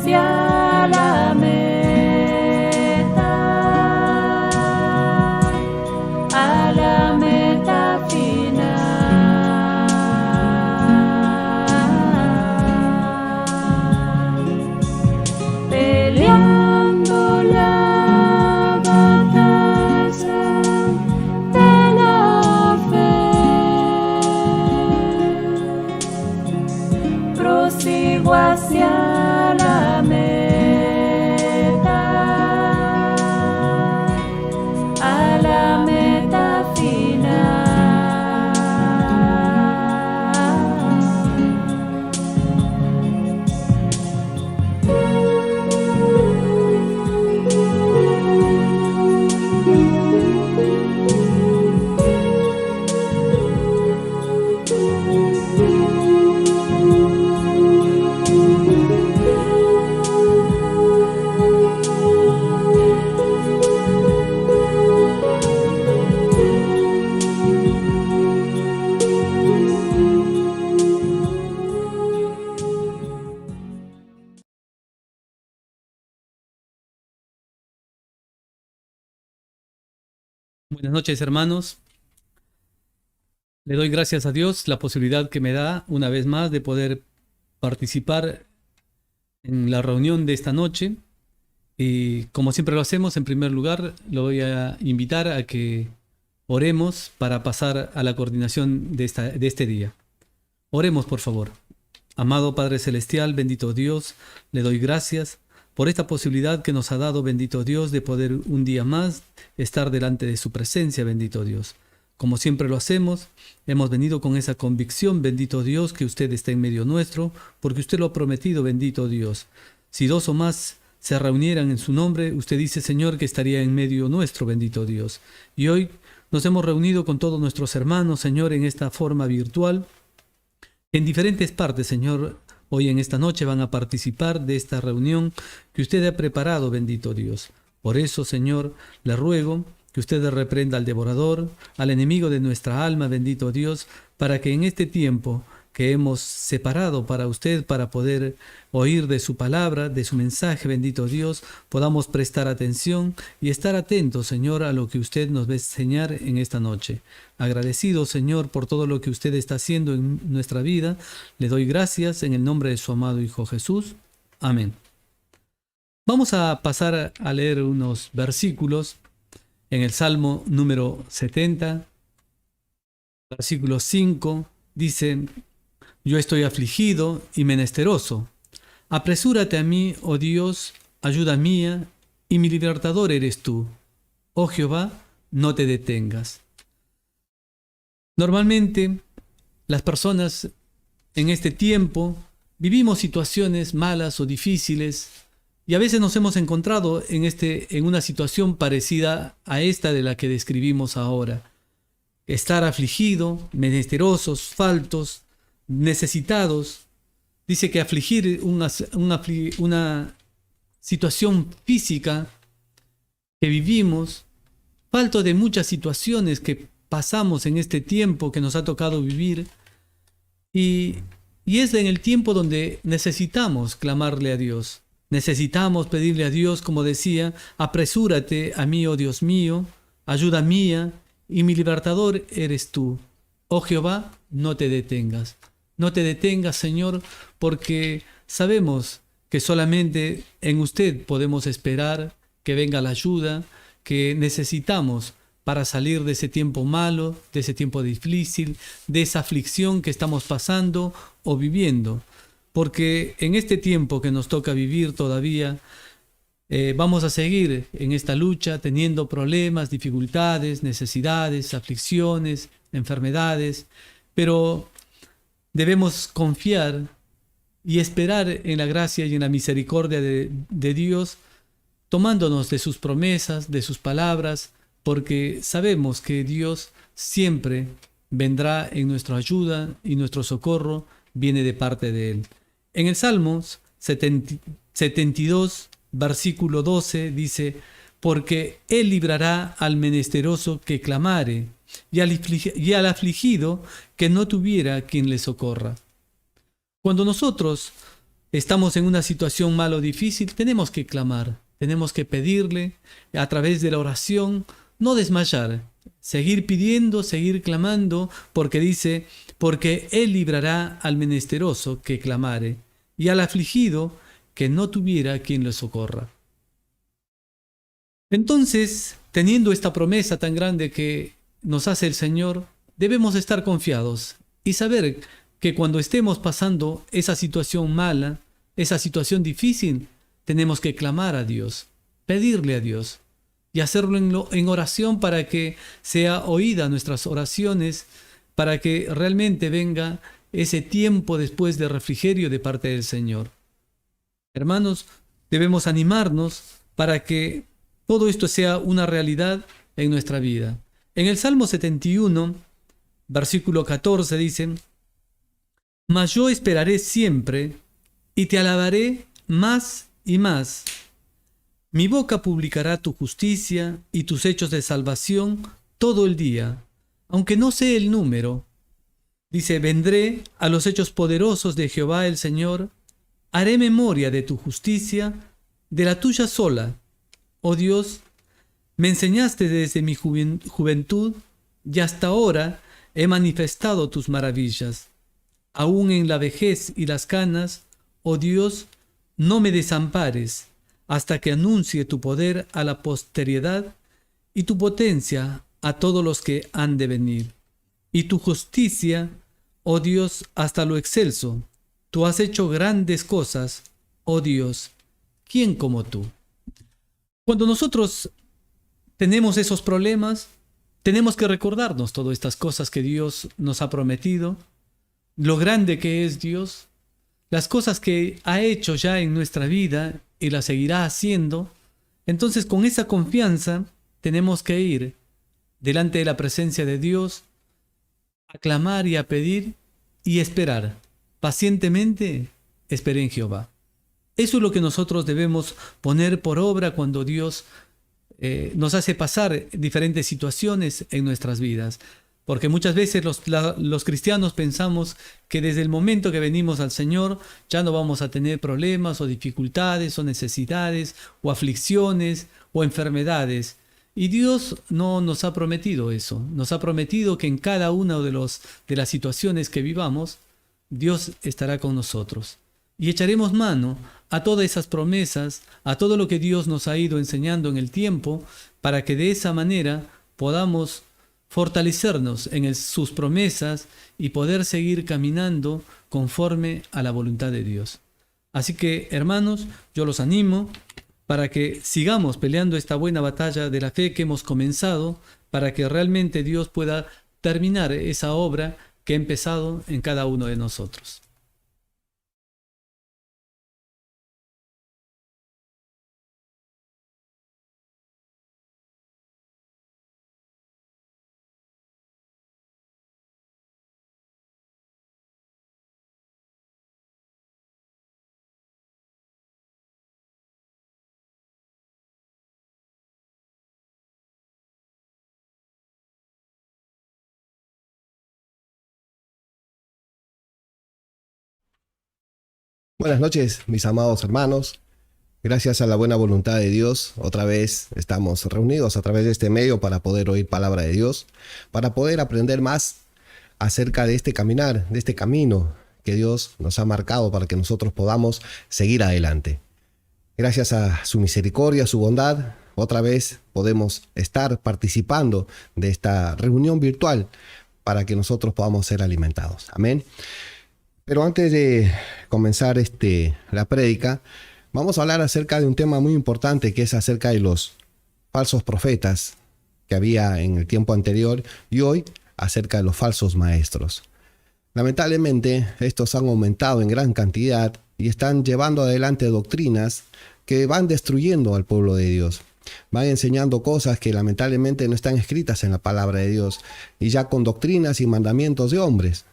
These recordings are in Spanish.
hacia la meta, a la meta final. Peleando la batalla de la fe, prosigo hacia la meta, a la meta final. Buenas noches, hermanos. Le doy gracias a Dios la posibilidad que me da una vez más de poder participar en la reunión de esta noche. Y como siempre lo hacemos, en primer lugar, lo voy a invitar a que oremos para pasar a la coordinación de este día. Oremos, por favor. Amado Padre Celestial, bendito Dios, le doy gracias por esta posibilidad que nos ha dado, bendito Dios, de poder un día más estar delante de su presencia, bendito Dios. Como siempre lo hacemos, hemos venido con esa convicción, bendito Dios, que usted está en medio nuestro, porque usted lo ha prometido, bendito Dios. Si dos o más se reunieran en su nombre, usted dice, Señor, que estaría en medio nuestro, bendito Dios. Y hoy nos hemos reunido con todos nuestros hermanos, Señor, en esta forma virtual. En diferentes partes, Señor, hoy en esta noche van a participar de esta reunión que usted ha preparado, bendito Dios. Por eso, Señor, le ruego que usted reprenda al devorador, al enemigo de nuestra alma, bendito Dios, para que en este tiempo que hemos separado para usted, para poder oír de su palabra, de su mensaje, bendito Dios, podamos prestar atención y estar atentos, Señor, a lo que usted nos va a enseñar en esta noche. Agradecido, Señor, por todo lo que usted está haciendo en nuestra vida, le doy gracias en el nombre de su amado Hijo Jesús. Amén. Vamos a pasar a leer unos versículos en el Salmo número 70, versículo 5, dice: Yo estoy afligido y menesteroso. Apresúrate a mí, oh Dios, ayuda mía, y mi libertador eres tú. Oh Jehová, no te detengas. Normalmente, las personas en este tiempo vivimos situaciones malas o difíciles, y a veces nos hemos encontrado en una situación parecida a esta de la que describimos ahora. Estar afligido, menesterosos, faltos, necesitados. Dice que afligir una situación física que vivimos, falto de muchas situaciones que pasamos en este tiempo que nos ha tocado vivir, y es en el tiempo donde necesitamos clamarle a Dios. Necesitamos pedirle a Dios, como decía, apresúrate a mí, oh Dios mío, ayuda mía, y mi libertador eres tú. Oh Jehová, no te detengas. No te detengas, Señor, porque sabemos que solamente en usted podemos esperar que venga la ayuda que necesitamos para salir de ese tiempo malo, de ese tiempo difícil, de esa aflicción que estamos pasando o viviendo. Porque en este tiempo que nos toca vivir todavía, vamos a seguir en esta lucha teniendo problemas, dificultades, necesidades, aflicciones, enfermedades, pero debemos confiar y esperar en la gracia y en la misericordia de Dios, tomándonos de sus promesas, de sus palabras, porque sabemos que Dios siempre vendrá en nuestra ayuda y nuestro socorro viene de parte de Él. En el Salmos 72, versículo 12, dice: porque Él librará al menesteroso que clamare, y al afligido que no tuviera quien le socorra. Cuando nosotros estamos en una situación mal o difícil, tenemos que clamar, tenemos que pedirle a través de la oración, no desmayar, seguir pidiendo, seguir clamando, porque dice, porque Él librará al menesteroso que clamare, y al afligido que no tuviera quien le socorra. Entonces, teniendo esta promesa tan grande que nos hace el Señor, debemos estar confiados y saber que cuando estemos pasando esa situación mala, esa situación difícil, tenemos que clamar a Dios, pedirle a Dios y hacerlo en oración para que sea oída nuestras oraciones, para que realmente venga ese tiempo después de refrigerio de parte del Señor. Hermanos, debemos animarnos para que todo esto sea una realidad en nuestra vida. En el Salmo 71, versículo 14 dice, mas yo esperaré siempre y te alabaré más y más. Mi boca publicará tu justicia y tus hechos de salvación todo el día, aunque no sé el número. Dice, vendré a los hechos poderosos de Jehová el Señor, haré memoria de tu justicia, de la tuya sola. Oh Dios, me enseñaste desde mi juventud y hasta ahora he manifestado tus maravillas. Aún en la vejez y las canas, oh Dios, no me desampares hasta que anuncie tu poder a la posteridad y tu potencia a todos los que han de venir. Y tu justicia, oh Dios, hasta lo excelso. Tú has hecho grandes cosas, oh Dios, ¿quién como tú? Cuando nosotros tenemos esos problemas, tenemos que recordarnos todas estas cosas que Dios nos ha prometido, lo grande que es Dios, las cosas que ha hecho ya en nuestra vida y las seguirá haciendo. Entonces, con esa confianza tenemos que ir delante de la presencia de Dios, a clamar y a pedir y esperar. Pacientemente esperé en Jehová. Eso es lo que nosotros debemos poner por obra cuando Dios nos hace pasar diferentes situaciones en nuestras vidas. Porque muchas veces los cristianos pensamos que desde el momento que venimos al Señor ya no vamos a tener problemas o dificultades o necesidades o aflicciones o enfermedades. Y Dios no nos ha prometido eso. Nos ha prometido que en cada una de las situaciones que vivamos, Dios estará con nosotros. Y echaremos mano a todas esas promesas, a todo lo que Dios nos ha ido enseñando en el tiempo, para que de esa manera podamos fortalecernos en sus promesas y poder seguir caminando conforme a la voluntad de Dios. Así que, hermanos, yo los animo para que sigamos peleando esta buena batalla de la fe que hemos comenzado, para que realmente Dios pueda terminar esa obra que ha empezado en cada uno de nosotros. Buenas noches, mis amados hermanos. Gracias a la buena voluntad de Dios, otra vez estamos reunidos a través de este medio para poder oír palabra de Dios, para poder aprender más acerca de este caminar, de este camino que Dios nos ha marcado para que nosotros podamos seguir adelante. Gracias a su misericordia, a su bondad, otra vez podemos estar participando de esta reunión virtual para que nosotros podamos ser alimentados. Amén. Pero antes de comenzar la prédica, vamos a hablar acerca de un tema muy importante que es acerca de los falsos profetas que había en el tiempo anterior y hoy acerca de los falsos maestros. Lamentablemente, estos han aumentado en gran cantidad y están llevando adelante doctrinas que van destruyendo al pueblo de Dios. Van enseñando cosas que lamentablemente no están escritas en la palabra de Dios y ya con doctrinas y mandamientos de hombres.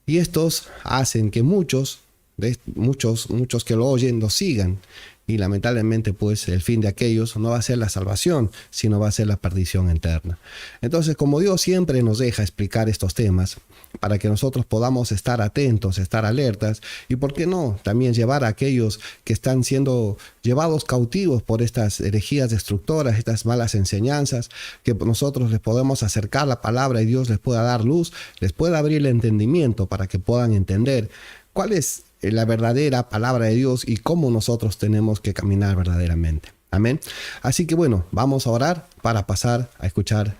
Y estos hacen que muchos de muchos que lo oyen lo sigan. Y lamentablemente, pues, el fin de aquellos no va a ser la salvación, sino va a ser la perdición eterna. Entonces, como Dios siempre nos deja explicar estos temas, para que nosotros podamos estar atentos, estar alertas, y por qué no, también llevar a aquellos que están siendo llevados cautivos por estas herejías destructoras, estas malas enseñanzas, que nosotros les podemos acercar la palabra y Dios les pueda dar luz, les pueda abrir el entendimiento para que puedan entender cuál es la verdadera palabra de Dios y cómo nosotros tenemos que caminar verdaderamente. Amén. Así que bueno, vamos a orar para pasar a escuchar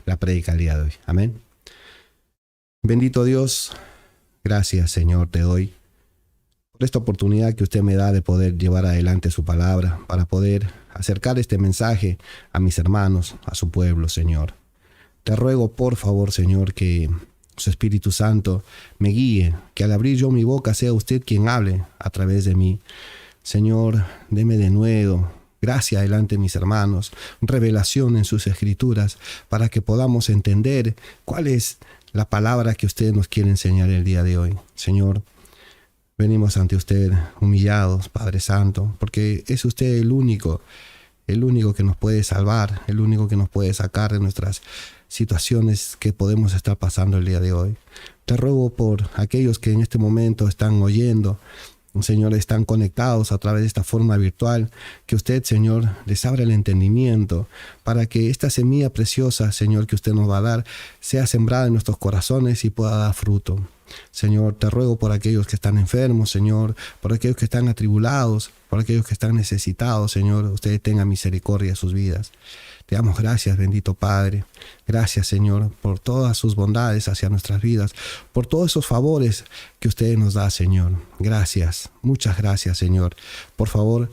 la prédica del día de hoy. Amén. Bendito Dios, gracias Señor te doy por esta oportunidad que usted me da de poder llevar adelante su palabra, para poder acercar este mensaje a mis hermanos, a su pueblo, Señor. Te ruego por favor, Señor, que su Espíritu Santo me guíe, que al abrir yo mi boca sea usted quien hable a través de mí. Señor, deme de nuevo gracia delante de mis hermanos, revelación en sus escrituras, para que podamos entender cuál es la palabra que usted nos quiere enseñar el día de hoy. Señor, venimos ante usted humillados, Padre Santo, porque es usted el único que nos puede salvar, el único que nos puede sacar de nuestras situaciones que podemos estar pasando el día de hoy. Te ruego por aquellos que en este momento están oyendo, Señor, están conectados a través de esta forma virtual, que usted, Señor, les abra el entendimiento para que esta semilla preciosa, Señor, que usted nos va a dar, sea sembrada en nuestros corazones y pueda dar fruto. Señor, te ruego por aquellos que están enfermos, Señor, por aquellos que están atribulados, por aquellos que están necesitados, Señor, usted tenga misericordia de sus vidas. Te damos gracias, bendito Padre. Gracias, Señor, por todas sus bondades hacia nuestras vidas, por todos esos favores que usted nos da, Señor. Gracias, muchas gracias, Señor. Por favor,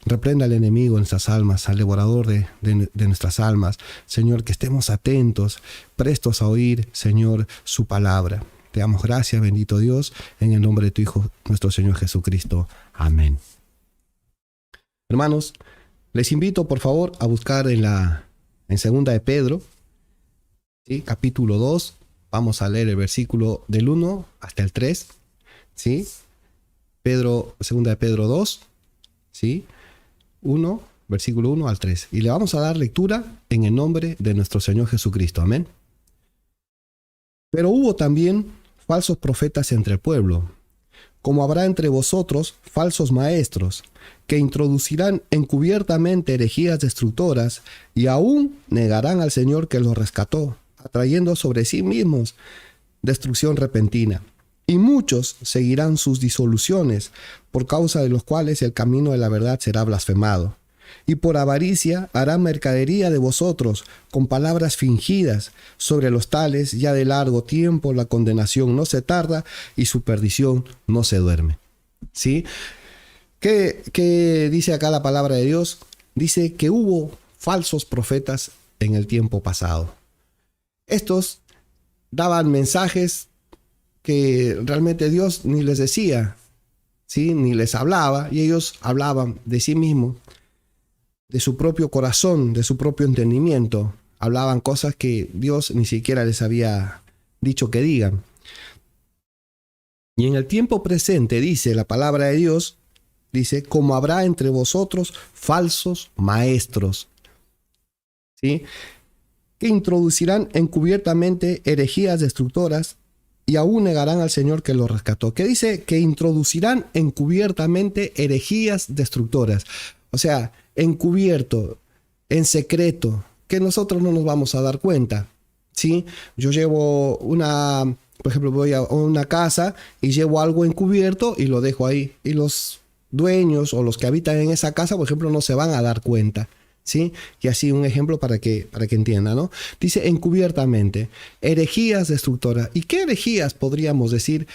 reprenda al enemigo en nuestras almas, al devorador de nuestras almas. Señor, que estemos atentos, prestos a oír, Señor, su palabra. Te damos gracias, bendito Dios, en el nombre de tu Hijo, nuestro Señor Jesucristo. Amén. Hermanos, les invito por favor a buscar en segunda de Pedro, ¿sí? Capítulo 2, vamos a leer el versículo del 1 hasta el 3, ¿sí? Segunda de Pedro 2, ¿sí? Versículo 1 al 3. Y le vamos a dar lectura en el nombre de nuestro Señor Jesucristo. Amén. Pero hubo también falsos profetas entre el pueblo, como habrá entre vosotros falsos maestros, que introducirán encubiertamente herejías destructoras y aún negarán al Señor que los rescató, atrayendo sobre sí mismos destrucción repentina. Y muchos seguirán sus disoluciones, por causa de los cuales el camino de la verdad será blasfemado. Y por avaricia harán mercadería de vosotros con palabras fingidas. Sobre los tales ya de largo tiempo la condenación no se tarda y su perdición no se duerme. ¿Sí? ¿Qué dice acá la palabra de Dios? Dice que hubo falsos profetas en el tiempo pasado. Estos daban mensajes que realmente Dios ni les decía, ¿sí? Ni les hablaba, y ellos hablaban de sí mismos, de su propio corazón, de su propio entendimiento. Hablaban cosas que Dios ni siquiera les había dicho que digan. Y en el tiempo presente, dice la palabra de Dios, dice, como habrá entre vosotros falsos maestros, ¿sí? Que introducirán encubiertamente herejías destructoras y aún negarán al Señor que los rescató. ¿Qué dice? Que introducirán encubiertamente herejías destructoras. O sea, encubierto, en secreto, que nosotros no nos vamos a dar cuenta, ¿sí? Yo llevo por ejemplo, voy a una casa y llevo algo encubierto y lo dejo ahí. Y los dueños o los que habitan en esa casa, por ejemplo, no se van a dar cuenta, ¿sí? Y así un ejemplo para que entiendan, ¿no? Dice encubiertamente, herejías destructoras. ¿Y qué herejías podríamos decir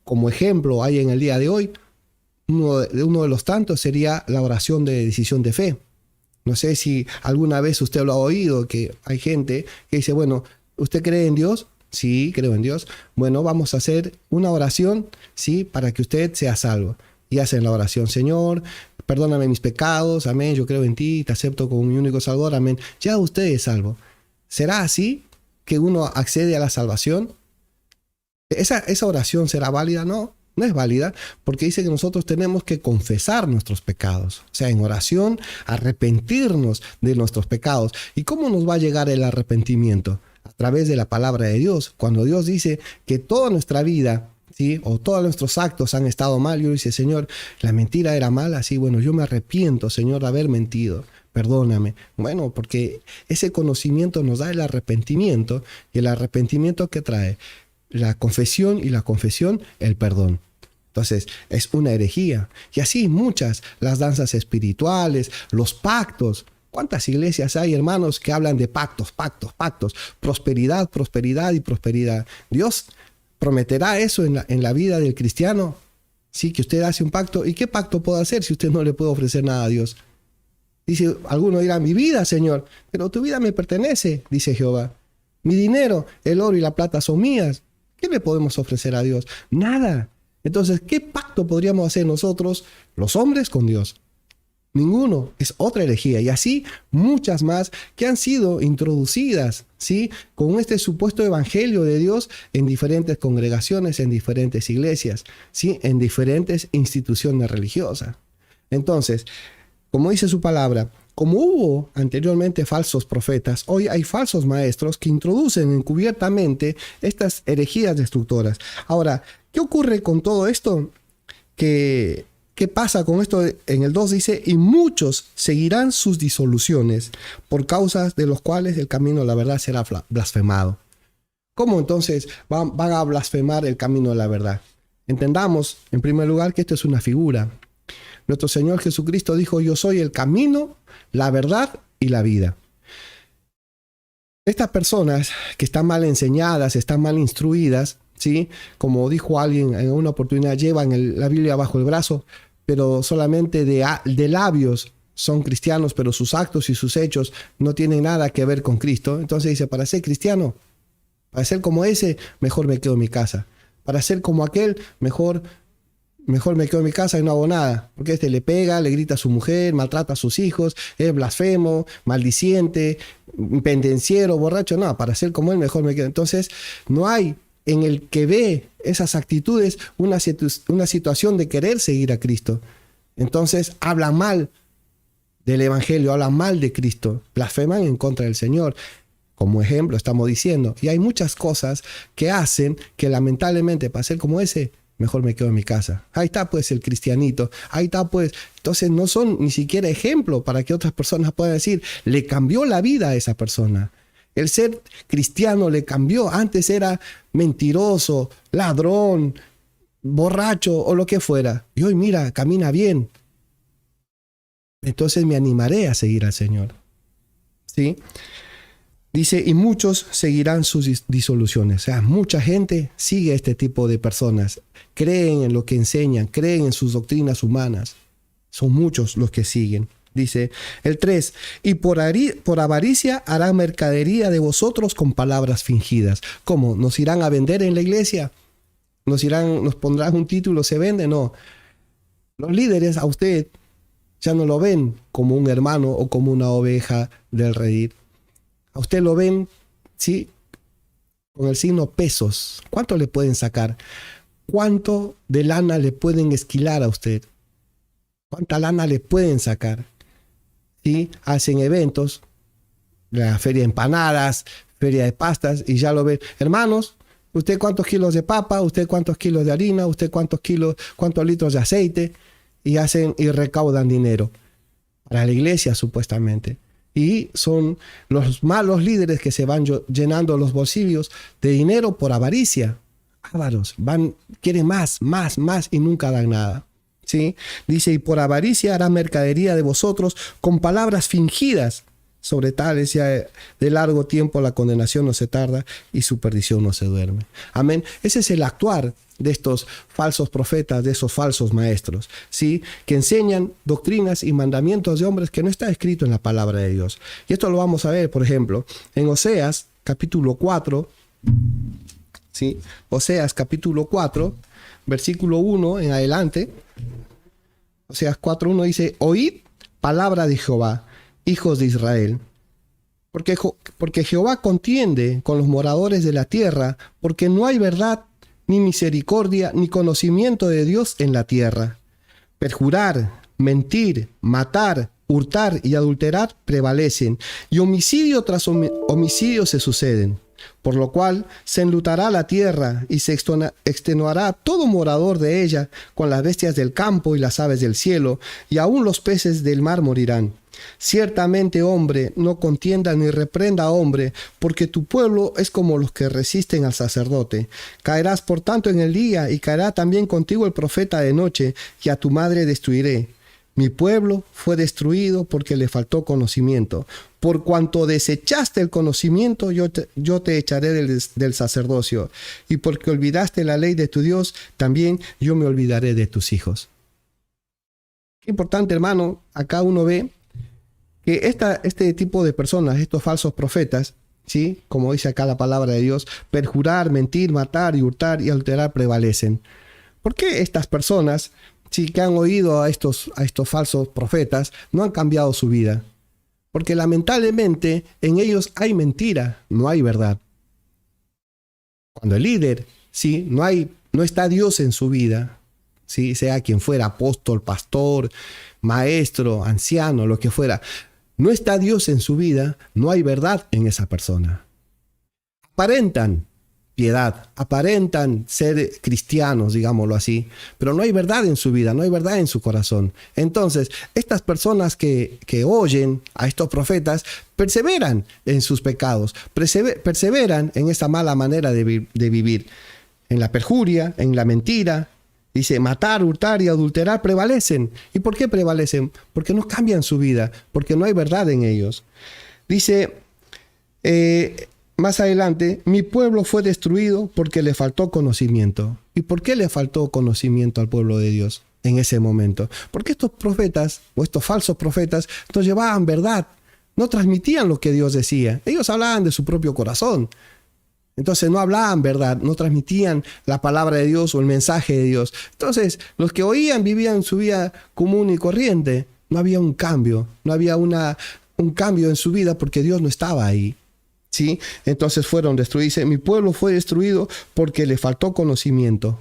como ejemplo hay en el día de hoy? Uno de los tantos sería la oración de decisión de fe. No sé si alguna vez usted lo ha oído, que hay gente que dice, bueno, ¿usted cree en Dios? Sí, creo en Dios. Bueno, vamos a hacer una oración, ¿sí? Para que usted sea salvo. Y hacen la oración, Señor, perdóname mis pecados, amén, yo creo en ti, te acepto como mi único salvador, amén. Ya usted es salvo. ¿Será así que uno accede a la salvación? ¿Esa oración será válida? No. No es válida porque dice que nosotros tenemos que confesar nuestros pecados. O sea, en oración, arrepentirnos de nuestros pecados. ¿Y cómo nos va a llegar el arrepentimiento? A través de la palabra de Dios. Cuando Dios dice que toda nuestra vida, ¿sí?, o todos nuestros actos han estado mal, yo dice, Señor, la mentira era mala, sí, bueno, yo me arrepiento, Señor, de haber mentido. Perdóname. Bueno, porque ese conocimiento nos da el arrepentimiento, y el arrepentimiento que trae la confesión, y la confesión el perdón. Entonces es una herejía. Y así muchas, las danzas espirituales, los pactos. ¿Cuántas iglesias hay, hermanos, que hablan de pactos, pactos, pactos? Prosperidad, prosperidad y prosperidad. ¿Dios prometerá eso en la vida del cristiano? Sí, que usted hace un pacto. ¿Y qué pacto puede hacer si usted no le puede ofrecer nada a Dios? Dice, algunos dirán, mi vida, Señor, pero tu vida me pertenece, dice Jehová. Mi dinero, el oro y la plata son mías. ¿Qué le podemos ofrecer a Dios? Nada. Entonces, ¿qué pacto podríamos hacer nosotros, los hombres, con Dios? Ninguno. Es otra herejía. Y así muchas más que han sido introducidas, ¿sí?, con este supuesto evangelio de Dios en diferentes congregaciones, en diferentes iglesias, ¿sí?, en diferentes instituciones religiosas. Entonces, como dice su palabra, como hubo anteriormente falsos profetas, hoy hay falsos maestros que introducen encubiertamente estas herejías destructoras. Ahora, ¿qué ocurre con todo esto? ¿Qué pasa con esto? En el 2 dice, y muchos seguirán sus disoluciones, por causas de los cuales el camino de la verdad será blasfemado. ¿Cómo entonces van a blasfemar el camino de la verdad? Entendamos, en primer lugar, que esto es una figura. Nuestro Señor Jesucristo dijo, yo soy el camino, la verdad y la vida. Estas personas que están mal enseñadas, están mal instruidas, ¿sí?, como dijo alguien en una oportunidad, llevan la Biblia bajo el brazo, pero solamente de labios son cristianos, pero sus actos y sus hechos no tienen nada que ver con Cristo. Entonces dice, para ser cristiano, para ser como ese, mejor me quedo en mi casa. Para ser como aquel, mejor me quedo en mi casa y no hago nada. Porque le pega, le grita a su mujer, maltrata a sus hijos, es blasfemo, maldiciente, pendenciero, borracho. No, para ser como él, mejor me quedo. Entonces, no hay en el que ve esas actitudes una situación de querer seguir a Cristo. Entonces, hablan mal del Evangelio, hablan mal de Cristo, blasfeman en contra del Señor. Como ejemplo, estamos diciendo. Y hay muchas cosas que hacen que lamentablemente, para ser como ese, mejor me quedo en mi casa. Ahí está pues el cristianito. Ahí está pues. Entonces no son ni siquiera ejemplo para que otras personas puedan decir, le cambió la vida a esa persona. El ser cristiano le cambió. Antes era mentiroso, ladrón, borracho o lo que fuera. Y hoy mira, camina bien. Entonces me animaré a seguir al Señor. ¿Sí? Dice, y muchos seguirán sus disoluciones. O sea, mucha gente sigue a este tipo de personas. Creen en lo que enseñan, creen en sus doctrinas humanas. Son muchos los que siguen. Dice el 3, y por avaricia harán mercadería de vosotros con palabras fingidas. ¿Cómo? ¿Nos irán a vender en la iglesia? ¿Nos pondrán un título, se vende? No. Los líderes a usted ya no lo ven como un hermano o como una oveja del redil. A usted lo ven, ¿sí?, con el signo pesos. ¿Cuánto le pueden sacar? ¿Cuánto de lana le pueden esquilar a usted? ¿Cuánta lana le pueden sacar? ¿Sí? Hacen eventos, la feria de empanadas, feria de pastas, y ya lo ven. Hermanos, ¿usted cuántos kilos de papa? ¿Usted cuántos kilos de harina? ¿Usted cuántos litros de aceite? Y recaudan dinero para la iglesia, supuestamente. Y son los malos líderes que se van llenando los bolsillos de dinero por avaricia. Ávaros, quieren más y nunca dan nada. ¿Sí? Dice, y por avaricia hará mercadería de vosotros con palabras fingidas. Sobre tales ya de largo tiempo la condenación no se tarda y su perdición no se duerme. Amén. Ese es el actuar de estos falsos profetas, de esos falsos maestros, ¿sí?, que enseñan doctrinas y mandamientos de hombres que no está escrito en la palabra de Dios. Y esto lo vamos a ver, por ejemplo, en Oseas capítulo 4, ¿sí? Oseas capítulo 4, versículo 1 en adelante. Oseas 4:1 dice, oíd palabra de Jehová, hijos de Israel, porque Jehová contiende con los moradores de la tierra, porque no hay verdad ni misericordia, ni conocimiento de Dios en la tierra. Perjurar, mentir, matar, hurtar y adulterar prevalecen, y homicidio tras homicidio se suceden. Por lo cual se enlutará la tierra y se extenuará todo morador de ella, con las bestias del campo y las aves del cielo, y aun los peces del mar morirán. Ciertamente, hombre, no contienda ni reprenda a hombre, porque tu pueblo es como los que resisten al sacerdote. Caerás por tanto en el día, y caerá también contigo el profeta de noche, y a tu madre destruiré. Mi pueblo fue destruido porque le faltó conocimiento. Por cuanto desechaste el conocimiento, yo te echaré del sacerdocio. Y porque olvidaste la ley de tu Dios, también yo me olvidaré de tus hijos. Qué importante, hermano. Acá uno ve que este tipo de personas, estos falsos profetas, ¿sí? Como dice acá la palabra de Dios, perjurar, mentir, matar y hurtar y adulterar prevalecen. ¿Por qué estas personas, sí, que han oído a estos falsos profetas, no han cambiado su vida? Porque lamentablemente en ellos hay mentira, no hay verdad. Cuando el líder, sí, no está Dios en su vida, sí, sea quien fuera, apóstol, pastor, maestro, anciano, lo que fuera, no está Dios en su vida, no hay verdad en esa persona. Aparentan piedad, aparentan ser cristianos, digámoslo así, pero no hay verdad en su vida, no hay verdad en su corazón. Entonces, estas personas que oyen a estos profetas perseveran en sus pecados, perseveran en esta mala manera de vivir, en la perjuria, en la mentira. Dice, matar, hurtar y adulterar prevalecen. ¿Y por qué prevalecen? Porque no cambian su vida, porque no hay verdad en ellos. Dice, más adelante, mi pueblo fue destruido porque le faltó conocimiento. ¿Y por qué le faltó conocimiento al pueblo de Dios en ese momento? Porque estos profetas, o estos falsos profetas, no llevaban verdad, no transmitían lo que Dios decía. Ellos hablaban de su propio corazón. Entonces no hablaban verdad, no transmitían la palabra de Dios o el mensaje de Dios. Entonces los que oían vivían su vida común y corriente. No había un cambio, no había un cambio en su vida porque Dios no estaba ahí. ¿Sí? Entonces fueron destruidos. Dice, mi pueblo fue destruido porque le faltó conocimiento.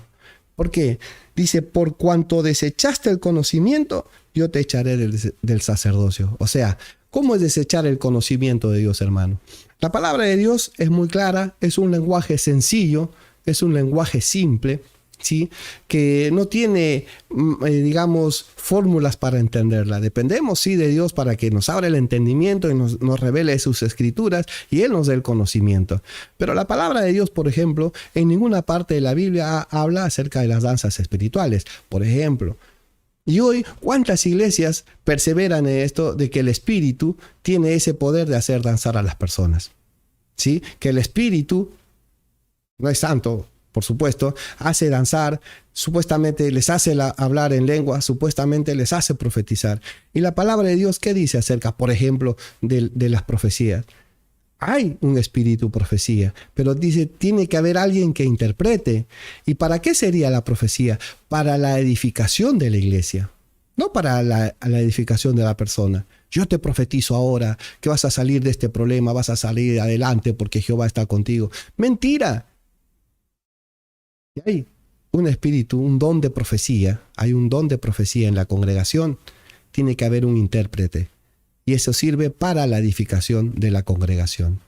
¿Por qué? Dice, por cuanto desechaste el conocimiento, yo te echaré del sacerdocio. O sea, ¿cómo es desechar el conocimiento de Dios, hermano? La palabra de Dios es muy clara, es un lenguaje sencillo, es un lenguaje simple, ¿sí? Que no tiene, digamos, fórmulas para entenderla. Dependemos, sí, de Dios para que nos abra el entendimiento y nos revele sus escrituras y Él nos dé el conocimiento. Pero la palabra de Dios, por ejemplo, en ninguna parte de la Biblia habla acerca de las danzas espirituales, por ejemplo. Y hoy, ¿cuántas iglesias perseveran en esto de que el Espíritu tiene ese poder de hacer danzar a las personas? ¿Sí? Que el Espíritu, no es santo, por supuesto, hace danzar, supuestamente les hace hablar en lengua, supuestamente les hace profetizar. Y la palabra de Dios, ¿qué dice acerca, por ejemplo, de las profecías? Hay un espíritu profecía, pero dice, tiene que haber alguien que interprete. ¿Y para qué sería la profecía? Para la edificación de la iglesia, no para la edificación de la persona. Yo te profetizo ahora que vas a salir de este problema, vas a salir adelante porque Jehová está contigo. Mentira. Y hay un espíritu, un don de profecía, hay un don de profecía en la congregación. Tiene que haber un intérprete. Y eso sirve para la edificación de la congregación.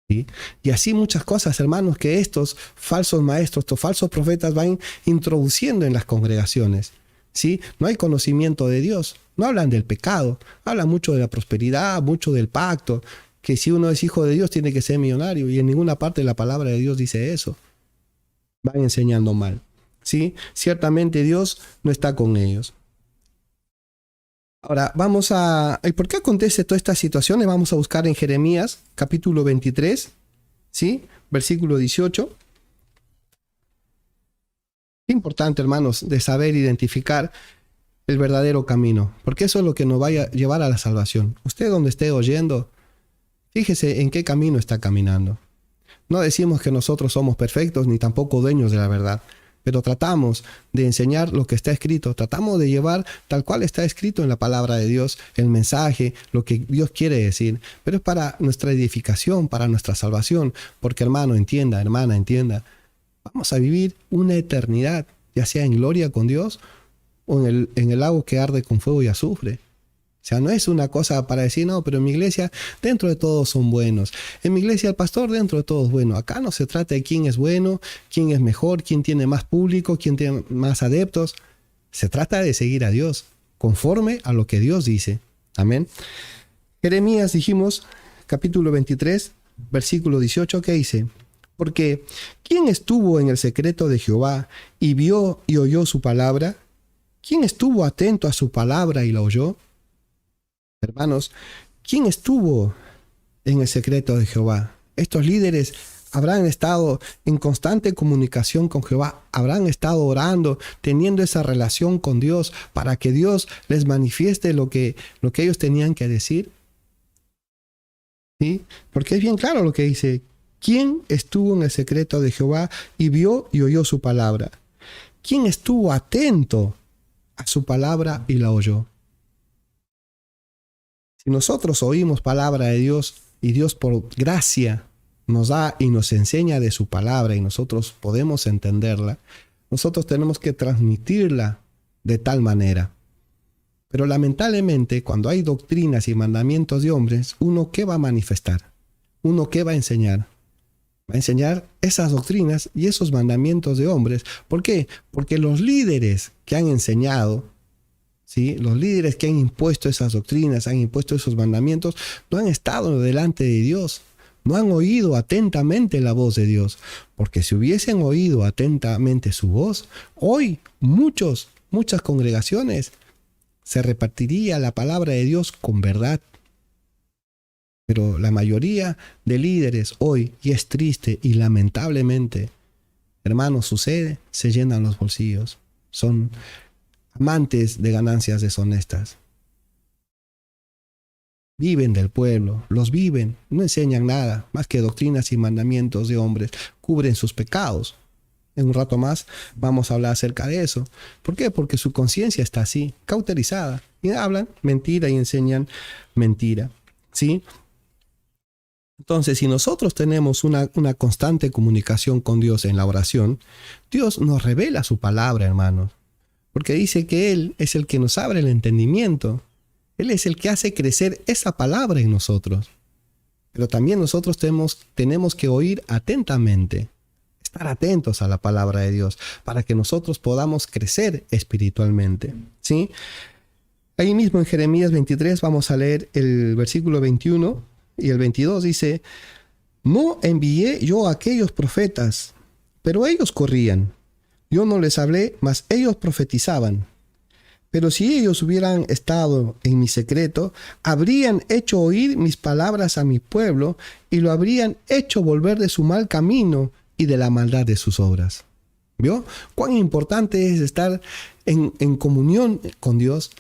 ¿Sí? Y así muchas cosas, hermanos, que estos falsos maestros, estos falsos profetas van introduciendo en las congregaciones. ¿Sí? No hay conocimiento de Dios. No hablan del pecado. Hablan mucho de la prosperidad, mucho del pacto. Que si uno es hijo de Dios tiene que ser millonario. Y en ninguna parte de la palabra de Dios dice eso. Van enseñando mal. ¿Sí? Ciertamente Dios no está con ellos. Ahora, ¿y por qué acontece todas estas situaciones? Vamos a buscar en Jeremías, capítulo 23, ¿sí? Versículo 18. Es importante, hermanos, de saber identificar el verdadero camino, porque eso es lo que nos va a llevar a la salvación. Usted donde esté oyendo, fíjese en qué camino está caminando. No decimos que nosotros somos perfectos, ni tampoco dueños de la verdad. Pero tratamos de enseñar lo que está escrito, tratamos de llevar tal cual está escrito en la palabra de Dios, el mensaje, lo que Dios quiere decir. Pero es para nuestra edificación, para nuestra salvación, porque hermano, entienda, hermana, entienda, Vamos a vivir una eternidad, ya sea en gloria con Dios o en el lago que arde con fuego y azufre. O sea, no es una cosa para decir, no, pero en mi iglesia dentro de todos son buenos. En mi iglesia el pastor dentro de todos es bueno. Acá no se trata de quién es bueno, quién es mejor, quién tiene más público, quién tiene más adeptos. Se trata de seguir a Dios, conforme a lo que Dios dice. Amén. Jeremías, dijimos, capítulo 23, versículo 18, ¿qué dice? Porque ¿quién estuvo en el secreto de Jehová y vio y oyó su palabra? ¿Quién estuvo atento a su palabra y la oyó? Hermanos, ¿quién estuvo en el secreto de Jehová? Estos líderes habrán estado en constante comunicación con Jehová, habrán estado orando, teniendo esa relación con Dios para que Dios les manifieste lo que ellos tenían que decir. ¿Sí? Porque es bien claro lo que dice. ¿Quién estuvo en el secreto de Jehová y vio y oyó su palabra? ¿Quién estuvo atento a su palabra y la oyó? Si nosotros oímos palabra de Dios y Dios por gracia nos da y nos enseña de su palabra y nosotros podemos entenderla, nosotros tenemos que transmitirla de tal manera. Pero lamentablemente, cuando hay doctrinas y mandamientos de hombres, ¿uno qué va a manifestar? ¿Uno qué va a enseñar? Va a enseñar esas doctrinas y esos mandamientos de hombres. ¿Por qué? Porque los líderes que han enseñado, ¿sí? Los líderes que han impuesto esas doctrinas, han impuesto esos mandamientos, no han estado delante de Dios, no han oído atentamente la voz de Dios, porque si hubiesen oído atentamente su voz, hoy muchas congregaciones se repartiría la palabra de Dios con verdad. Pero la mayoría de líderes hoy, y es triste y lamentablemente, hermanos, sucede, se llenan los bolsillos, son amantes de ganancias deshonestas. Viven del pueblo, los viven, no enseñan nada más que doctrinas y mandamientos de hombres, cubren sus pecados. En un rato más vamos a hablar acerca de eso. ¿Por qué? Porque su conciencia está así, cauterizada, y hablan mentira y enseñan mentira. ¿Sí? Entonces, si nosotros tenemos una constante comunicación con Dios en la oración, Dios nos revela su palabra, hermanos. Porque dice que Él es el que nos abre el entendimiento. Él es el que hace crecer esa palabra en nosotros. Pero también nosotros tenemos que oír atentamente, estar atentos a la palabra de Dios, para que nosotros podamos crecer espiritualmente. ¿Sí? Ahí mismo en Jeremías 23 vamos a leer el versículo 21 y el 22 dice: no envié yo a aquellos profetas, pero ellos corrían. Yo no les hablé, mas ellos profetizaban. Pero si ellos hubieran estado en mi secreto, habrían hecho oír mis palabras a mi pueblo y lo habrían hecho volver de su mal camino y de la maldad de sus obras. ¿Vio? Cuán importante es estar en comunión con Dios,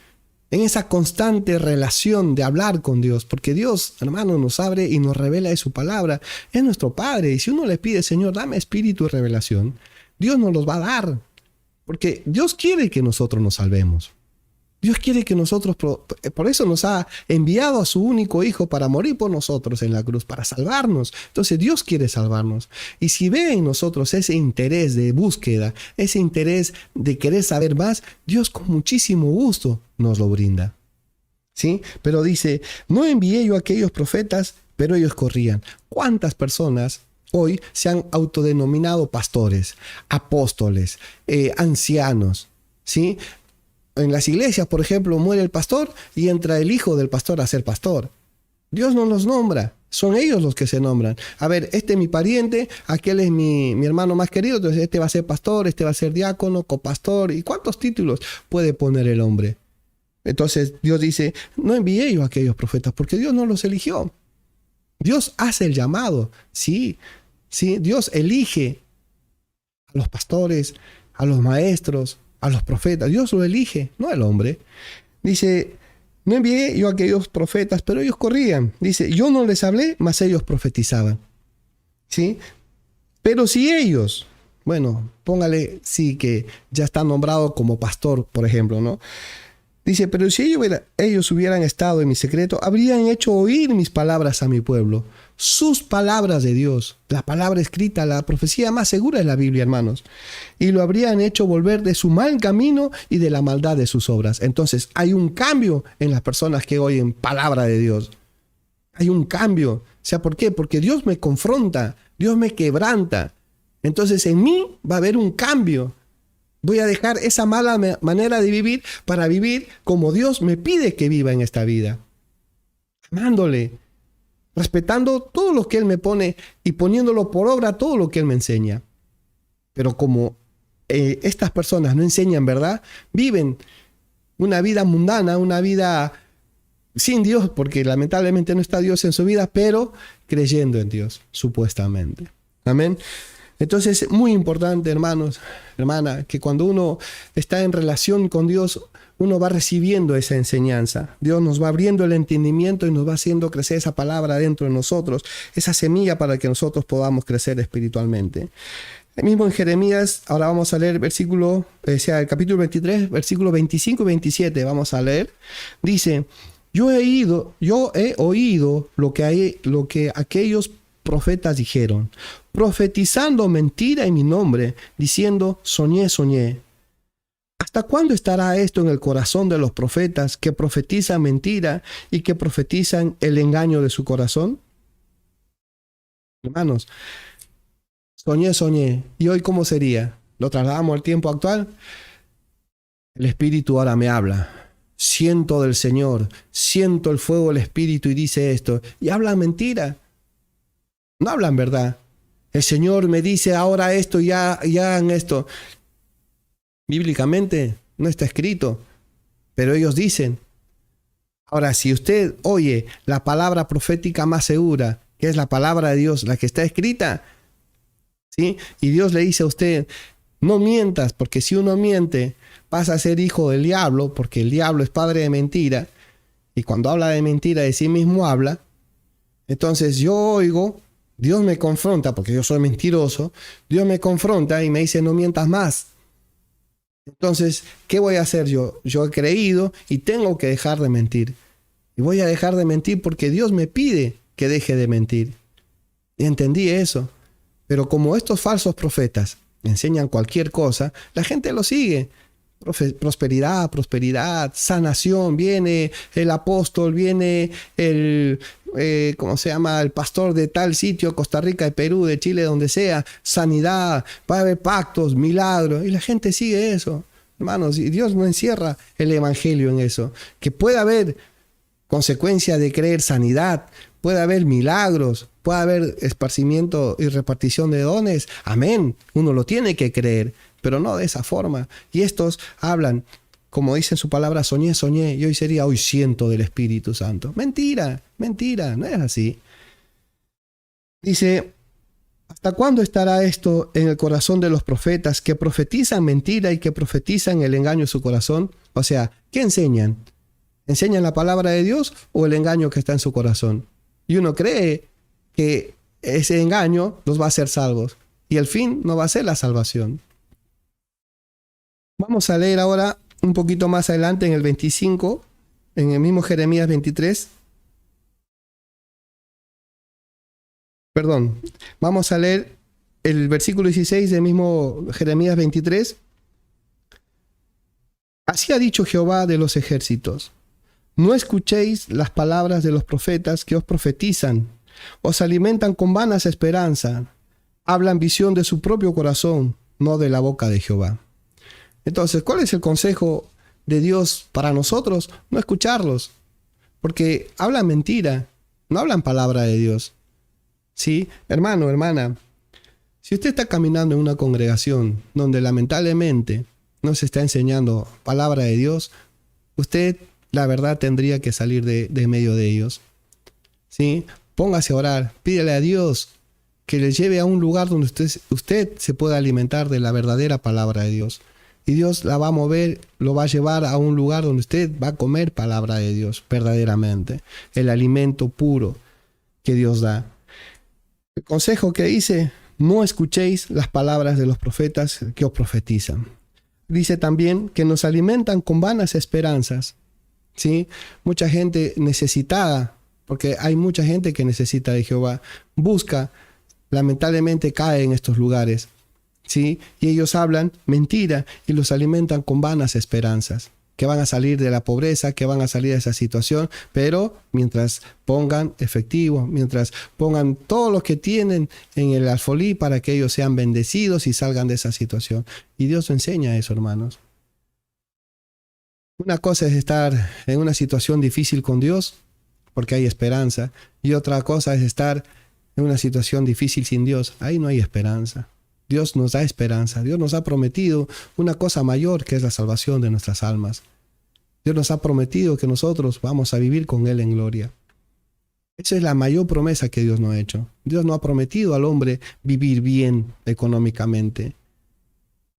en esa constante relación de hablar con Dios, porque Dios, hermano, nos abre y nos revela de su palabra. Es nuestro Padre, y si uno le pide: Señor, dame espíritu y revelación, Dios nos los va a dar, porque Dios quiere que nosotros nos salvemos. Dios quiere que nosotros, por eso nos ha enviado a su único Hijo para morir por nosotros en la cruz, para salvarnos. Entonces Dios quiere salvarnos. Y si ve en nosotros ese interés de búsqueda, ese interés de querer saber más, Dios con muchísimo gusto nos lo brinda. ¿Sí? Pero dice: no envié yo a aquellos profetas, pero ellos corrían. ¿Cuántas personas hoy se han autodenominado pastores, apóstoles, ancianos? ¿Sí? En las iglesias, por ejemplo, muere el pastor y entra el hijo del pastor a ser pastor. Dios no los nombra, son ellos los que se nombran. A ver, este es mi pariente, aquel es mi hermano más querido, entonces este va a ser pastor, este va a ser diácono, copastor. ¿Y cuántos títulos puede poner el hombre? Entonces Dios dice: no envié yo a aquellos profetas, porque Dios no los eligió. Dios hace el llamado, sí, Dios elige a los pastores, a los maestros, a los profetas. Dios lo elige, no el hombre. Dice: no envié yo a aquellos profetas, pero ellos corrían. Dice: yo no les hablé, mas ellos profetizaban. ¿Sí? Pero si ellos, bueno, póngale sí que ya está nombrado como pastor, por ejemplo, ¿no? Dice, pero si ellos hubieran estado en mi secreto, habrían hecho oír mis palabras a mi pueblo. Sus palabras de Dios, la palabra escrita, la profecía más segura es la Biblia, hermanos. Y lo habrían hecho volver de su mal camino y de la maldad de sus obras. Entonces hay un cambio en las personas que oyen palabra de Dios. Hay un cambio. O sea, ¿por qué? Porque Dios me confronta, Dios me quebranta. Entonces en mí va a haber un cambio. Voy a dejar esa mala manera de vivir para vivir como Dios me pide que viva en esta vida. Amándole, respetando todo lo que Él me pone y poniéndolo por obra todo lo que Él me enseña. Pero como estas personas no enseñan verdad, viven una vida mundana, una vida sin Dios, porque lamentablemente no está Dios en su vida, pero creyendo en Dios, supuestamente. Amén. Entonces es muy importante, hermanos, hermana, que cuando uno está en relación con Dios, uno va recibiendo esa enseñanza. Dios nos va abriendo el entendimiento y nos va haciendo crecer esa palabra dentro de nosotros, esa semilla para que nosotros podamos crecer espiritualmente. Mismo en Jeremías, ahora vamos a leer el capítulo 23, versículos 25 y 27, vamos a leer. Dice, yo he oído lo que aquellos profetas dijeron, profetizando mentira en mi nombre, diciendo, soñé. ¿Hasta cuándo estará esto en el corazón de los profetas que profetizan mentira y que profetizan el engaño de su corazón? Hermanos, soñé. ¿Y hoy cómo sería? ¿Lo trasladamos al tiempo actual? El Espíritu ahora me habla. Siento del Señor, siento el fuego del Espíritu y dice esto. Y hablan mentira. No hablan verdad. El Señor me dice ahora esto, ya hagan esto. Bíblicamente no está escrito, pero ellos dicen. Ahora, si usted oye la palabra profética más segura, que es la palabra de Dios, la que está escrita, ¿sí? Y Dios le dice a usted, no mientas, porque si uno miente, pasa a ser hijo del diablo, porque el diablo es padre de mentira, y cuando habla de mentira de sí mismo habla. Entonces yo oigo, Dios me confronta, porque yo soy mentiroso, Dios me confronta y me dice, no mientas más. Entonces, ¿qué voy a hacer yo? Yo he creído y tengo que dejar de mentir. Y voy a dejar de mentir porque Dios me pide que deje de mentir. Y entendí eso. Pero como estos falsos profetas enseñan cualquier cosa, la gente lo sigue. Prosperidad, sanación, viene el apóstol, viene el pastor de tal sitio, Costa Rica, de Perú, de Chile, donde sea, sanidad, va a haber pactos, milagros, y la gente sigue eso, hermanos, y Dios no encierra el evangelio en eso, que puede haber consecuencia de creer sanidad, puede haber milagros, puede haber esparcimiento y repartición de dones, amén, uno lo tiene que creer, pero no de esa forma. Y estos hablan, como dice en su palabra, soñé, y hoy sería, hoy siento del Espíritu Santo. Mentira, no es así. Dice, ¿hasta cuándo estará esto en el corazón de los profetas que profetizan mentira y que profetizan el engaño de su corazón? O sea, ¿qué enseñan? ¿Enseñan la palabra de Dios o el engaño que está en su corazón? Y uno cree que ese engaño los va a hacer salvos y el fin no va a ser la salvación. Vamos a leer ahora un poquito más adelante en el 25, en el mismo Jeremías 23. Vamos a leer el versículo 16 del mismo Jeremías 23. Así ha dicho Jehová de los ejércitos: no escuchéis las palabras de los profetas que os profetizan, os alimentan con vanas esperanzas, hablan visión de su propio corazón, no de la boca de Jehová. Entonces, ¿cuál es el consejo de Dios para nosotros? No escucharlos, porque hablan mentira, no hablan palabra de Dios. ¿Sí? Hermano, hermana, si usted está caminando en una congregación donde lamentablemente no se está enseñando palabra de Dios, usted, la verdad, tendría que salir de medio de ellos. ¿Sí? Póngase a orar, pídele a Dios que le lleve a un lugar donde usted se pueda alimentar de la verdadera palabra de Dios. Y Dios la va a mover, lo va a llevar a un lugar donde usted va a comer palabra de Dios verdaderamente. El alimento puro que Dios da. El consejo que dice, no escuchéis las palabras de los profetas que os profetizan. Dice también que nos alimentan con vanas esperanzas. ¿sí? Mucha gente necesitada, porque hay mucha gente que necesita de Jehová, busca, lamentablemente cae en estos lugares, ¿sí? Y ellos hablan mentira y los alimentan con vanas esperanzas, que van a salir de la pobreza, que van a salir de esa situación, pero mientras pongan efectivo, mientras pongan todo lo que tienen en el alfolí para que ellos sean bendecidos y salgan de esa situación. Y Dios nos enseña eso, hermanos. Una cosa es estar en una situación difícil con Dios, porque hay esperanza, y otra cosa es estar en una situación difícil sin Dios. Ahí no hay esperanza. Dios nos da esperanza. Dios nos ha prometido una cosa mayor, que es la salvación de nuestras almas. Dios nos ha prometido que nosotros vamos a vivir con Él en gloria. Esa es la mayor promesa que Dios nos ha hecho. Dios no ha prometido al hombre vivir bien económicamente.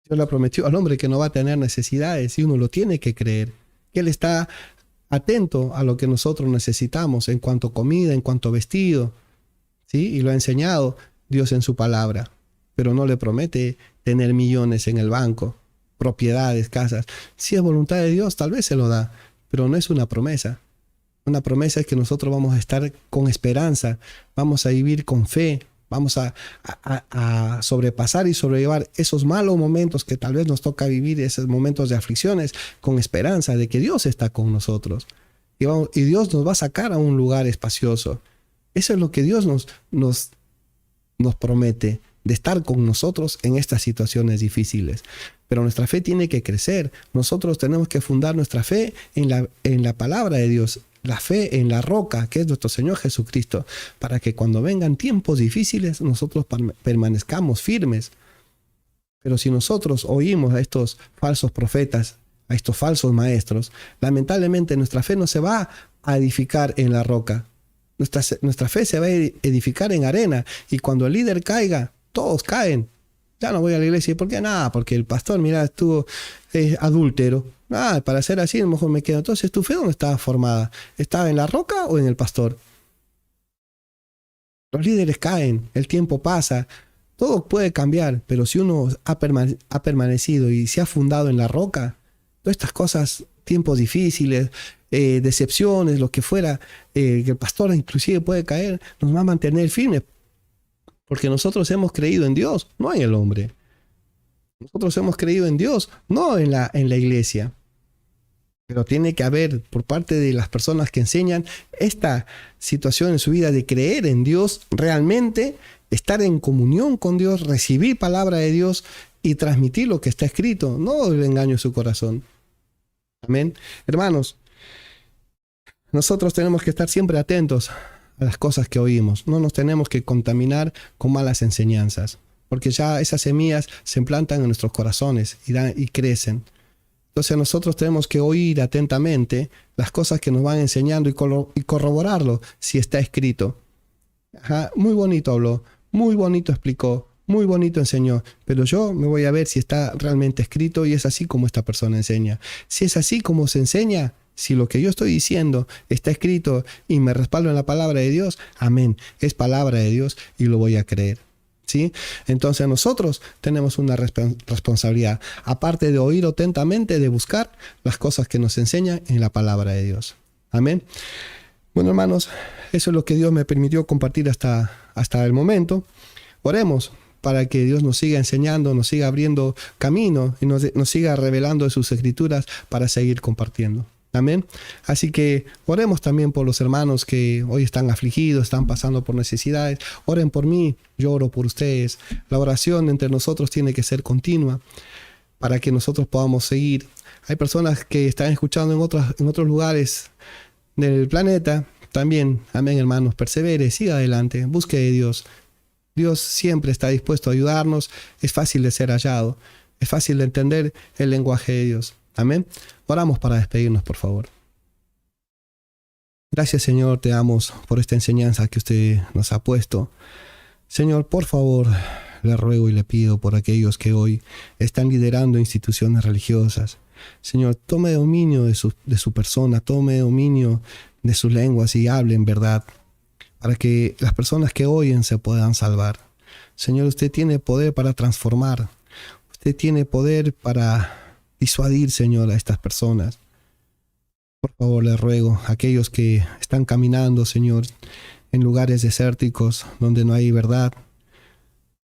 Dios le ha prometido al hombre que no va a tener necesidades, y uno lo tiene que creer. Que Él está atento a lo que nosotros necesitamos en cuanto a comida, en cuanto a vestido, ¿sí? Y lo ha enseñado Dios en su palabra. Pero no le promete tener millones en el banco, propiedades, casas. Si es voluntad de Dios, tal vez se lo da, pero no es una promesa. Una promesa es que nosotros vamos a estar con esperanza, vamos a vivir con fe, vamos a sobrepasar y sobrellevar esos malos momentos que tal vez nos toca vivir, esos momentos de aflicciones, con esperanza de que Dios está con nosotros. Y Dios nos va a sacar a un lugar espacioso. Eso es lo que Dios nos promete, de estar con nosotros en estas situaciones difíciles. Pero nuestra fe tiene que crecer. Nosotros tenemos que fundar nuestra fe en la palabra de Dios, la fe en la roca, que es nuestro Señor Jesucristo, para que cuando vengan tiempos difíciles nosotros permanezcamos firmes. Pero si nosotros oímos a estos falsos profetas, a estos falsos maestros, lamentablemente nuestra fe no se va a edificar en la roca. Nuestra fe se va a edificar en arena, y cuando el líder caiga, todos caen. Ya no voy a la iglesia. ¿Por qué? Nada, porque el pastor, mira, estuvo adúltero. Para ser así, a lo mejor me quedo. Entonces, ¿tu fe dónde estaba formada? ¿Estaba en la roca o en el pastor? Los líderes caen, el tiempo pasa, todo puede cambiar, pero si uno ha permanecido y se ha fundado en la roca, todas estas cosas, tiempos difíciles, decepciones, lo que fuera, que el pastor inclusive puede caer, nos va a mantener firmes. Porque nosotros hemos creído en Dios, no en el hombre. Nosotros hemos creído en Dios, no en la iglesia. Pero tiene que haber por parte de las personas que enseñan esta situación en su vida de creer en Dios realmente, estar en comunión con Dios, recibir palabra de Dios y transmitir lo que está escrito, no el engaño en su corazón. Amén. Hermanos, nosotros tenemos que estar siempre atentos a las cosas que oímos. No nos tenemos que contaminar con malas enseñanzas, porque ya esas semillas se implantan en nuestros corazones y crecen. Entonces nosotros tenemos que oír atentamente las cosas que nos van enseñando y corroborarlo si está escrito. Muy bonito habló, muy bonito explicó, muy bonito enseñó, pero yo me voy a ver si está realmente escrito y es así como esta persona enseña. Si es así como se enseña, si lo que yo estoy diciendo está escrito y me respaldo en la palabra de Dios, amén, es palabra de Dios y lo voy a creer. ¿Sí? Entonces nosotros tenemos una responsabilidad, aparte de oír atentamente, de buscar las cosas que nos enseñan en la palabra de Dios. Amén. Bueno, hermanos, eso es lo que Dios me permitió compartir hasta el momento. Oremos para que Dios nos siga enseñando, nos siga abriendo camino y nos siga revelando de sus escrituras para seguir compartiendo. Amén. Así que oremos también por los hermanos que hoy están afligidos, están pasando por necesidades. Oren por mí, yo oro por ustedes. La oración entre nosotros tiene que ser continua para que nosotros podamos seguir. Hay personas que están escuchando en otros lugares del planeta. También, amén, hermanos, persevere, siga adelante, busque de Dios. Dios siempre está dispuesto a ayudarnos. Es fácil de ser hallado. Es fácil de entender el lenguaje de Dios. Amén. Oramos para despedirnos, por favor. Gracias, Señor, te damos por esta enseñanza que usted nos ha puesto. Señor, por favor, le ruego y le pido por aquellos que hoy están liderando instituciones religiosas. Señor, tome dominio de su persona, tome dominio de sus lenguas y hable en verdad, para que las personas que oyen se puedan salvar. Señor, usted tiene poder para transformar. Usted tiene poder para disuadir, Señor, a estas personas. Por Por favor, les ruego a aquellos que están caminando, Señor, en lugares desérticos donde no hay verdad,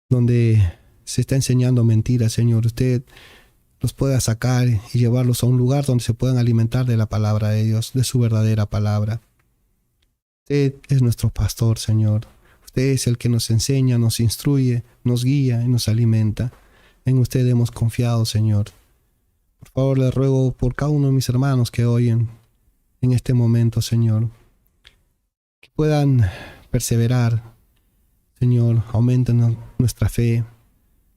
donde se está enseñando mentiras, Señor, usted los pueda sacar y llevarlos a un lugar donde se puedan alimentar de la palabra de Dios, de su verdadera palabra. Usted es nuestro pastor, Señor. Usted es el que nos enseña, nos instruye, nos guía y nos alimenta. En usted hemos confiado, Señor. Por favor, le ruego por cada uno de mis hermanos que oyen en este momento, Señor, que puedan perseverar. Señor, aumenten nuestra fe.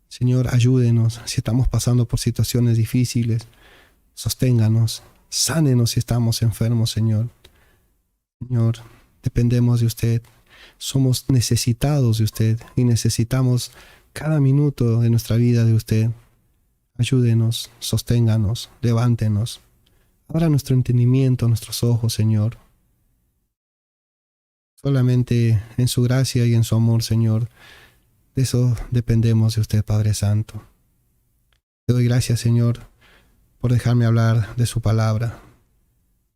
Señor, ayúdenos si estamos pasando por situaciones difíciles. Sosténganos, sánenos si estamos enfermos, Señor. Señor, dependemos de usted. Somos necesitados de usted y necesitamos cada minuto de nuestra vida de usted. Ayúdenos, sosténganos, levántenos. Abra nuestro entendimiento, nuestros ojos, Señor. Solamente en su gracia y en su amor, Señor. De eso dependemos de usted, Padre Santo. Te doy gracias, Señor, por dejarme hablar de su palabra.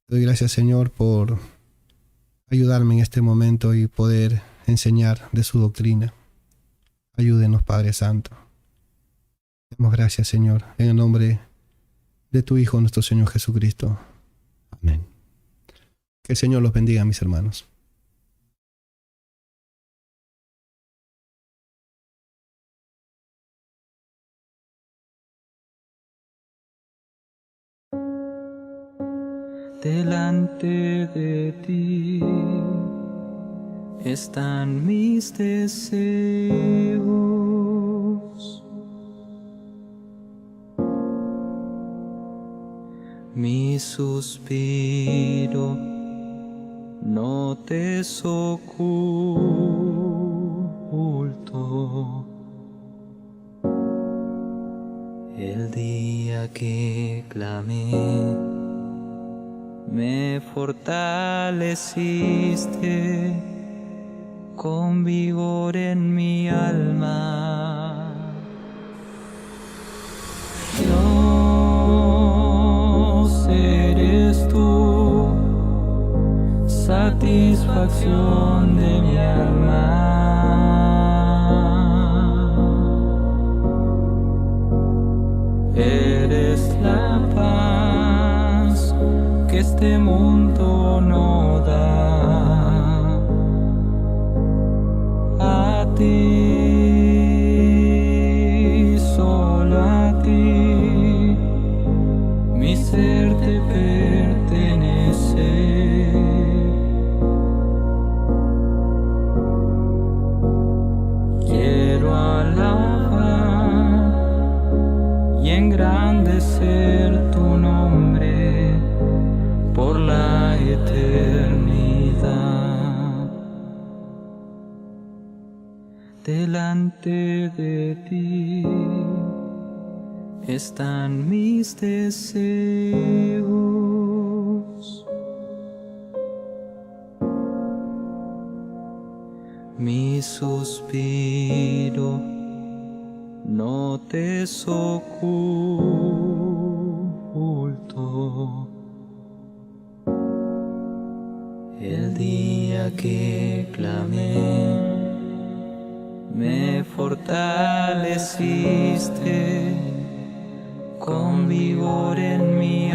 Te doy gracias, Señor, por ayudarme en este momento y poder enseñar de su doctrina. Ayúdenos, Padre Santo. Te damos gracias, Señor, en el nombre de tu Hijo, nuestro Señor Jesucristo. Amén. Que el Señor los bendiga, mis hermanos. Delante de ti están mis deseos, mi suspiro no te es oculto. El día que clamé, me fortaleciste con vigor en mi alma. Dios, eres tú, satisfacción de mi alma. Eres la paz que este mundo no da. A ti, solo a ti, mi ser te pertenece. Quiero alabar y engrandecer tu nombre por la eternidad. Delante de ti están mis deseos, mi suspiro no te es oculto. El día que clamé, me fortaleciste con vigor en mi